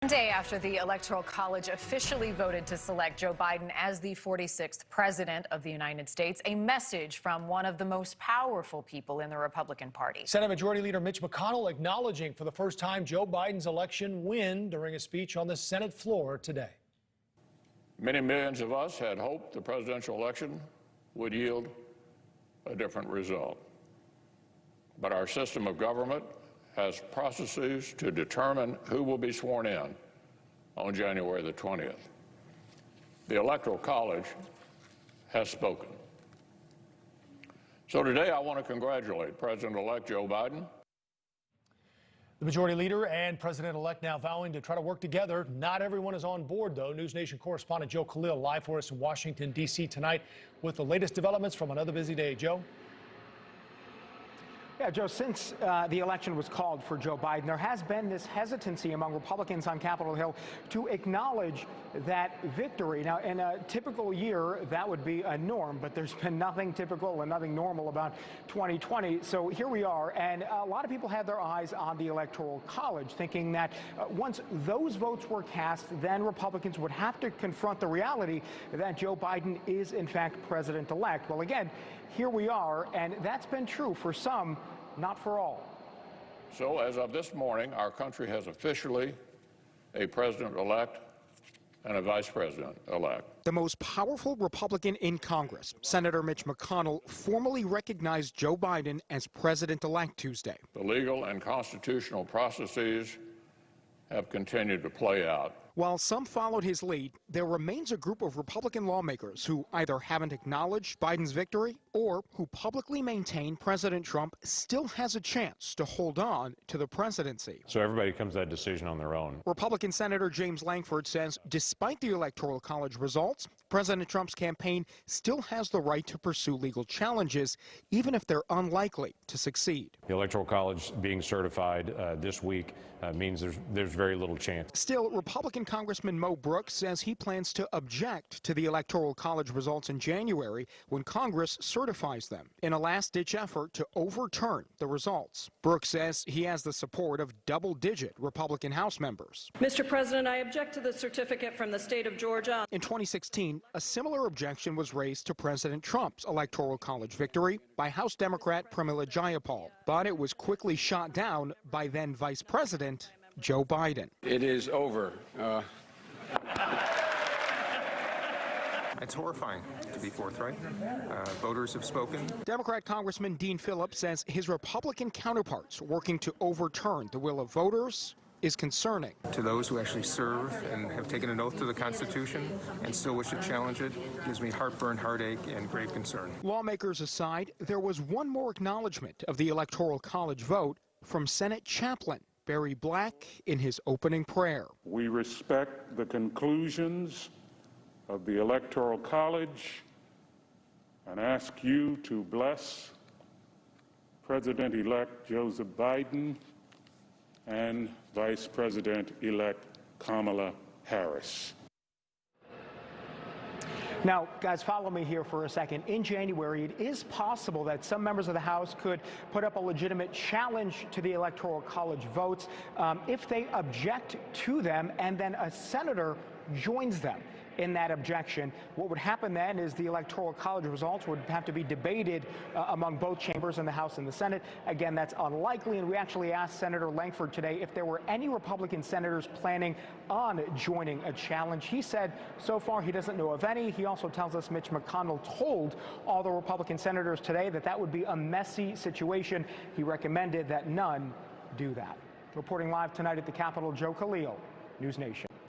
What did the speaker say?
One day after the Electoral College officially voted to select Joe Biden as the 46th president of the United States, a message from one of the most powerful people in the Republican Party. Senate Majority Leader Mitch McConnell acknowledging for the first time Joe Biden's election win during a speech on the Senate floor today. Many millions of us had hoped the presidential election would yield a different result. But our system of government has processes to determine who will be sworn in on January the 20th. The Electoral College has spoken. So today I want to congratulate President-elect Joe Biden. The Majority Leader and President-elect now vowing to try to work together. Not everyone is on board, though. NewsNation correspondent Joe Khalil live for us in Washington, D.C. tonight with the latest developments from another busy day. Joe? Yeah, Joe, since the election was called for Joe Biden, there has been this hesitancy among Republicans on Capitol Hill to acknowledge that victory. Now, in a typical year, that would be a norm, but there's been nothing typical and nothing normal about 2020. So here we are, and a lot of people had their eyes on the Electoral College, thinking that once those votes were cast, then Republicans would have to confront the reality that Joe Biden is, in fact, president-elect. Well, again, here we are, and that's been true for some, not for all. So as of this morning, our country has officially a president-elect and a vice president-elect. The most powerful Republican in Congress, Senator Mitch McConnell, formally recognized Joe Biden as president-elect Tuesday. The legal and constitutional processes have continued to play out. While some followed his lead, there remains a group of Republican lawmakers who either haven't acknowledged Biden's victory or who publicly maintain President Trump still has a chance to hold on to the presidency. So everybody comes to that decision on their own. Republican Senator James Lankford says despite the Electoral College results, President Trump's campaign still has the right to pursue legal challenges, even if they're unlikely to succeed. The Electoral College being certified this week means there's very little chance. Still, Republican Congressman Mo Brooks says he plans to object to the Electoral College results in January when Congress certifies them in a last-ditch effort to overturn the results. Brooks says he has the support of double-digit Republican House members. Mr. President, I object to the certificate from the state of Georgia. In 2016, a similar objection was raised to President Trump's Electoral College victory by House Democrat Pramila Jayapal, but it was quickly shot down by then Vice President Joe Biden. It is over. It's horrifying, to be forthright. Voters have spoken. Democrat Congressman Dean Phillips says his Republican counterparts working to overturn the will of voters is concerning. To those who actually serve and have taken an oath to the Constitution and still wish to challenge it, gives me heartburn, heartache, and grave concern. Lawmakers aside, there was one more acknowledgement of the Electoral College vote from Senate Chaplain Barry Black in his opening prayer. We respect the conclusions of the Electoral College and ask you to bless President-elect Joseph Biden and Vice President-elect Kamala Harris. Now, guys, follow me here for a second. In January, it is possible that some members of the House could put up a legitimate challenge to the Electoral College votes if they object to them and then a senator joins them in that objection. What would happen then is the Electoral College results would have to be debated among both chambers in the House and the Senate. Again, that's unlikely, and we actually asked Senator Lankford today if there were any Republican senators planning on joining a challenge. He said so far he doesn't know of any. He also tells us Mitch McConnell told all the Republican senators today that that would be a messy situation. He recommended that none do that. Reporting live tonight at the Capitol, Joe Khalil, NewsNation.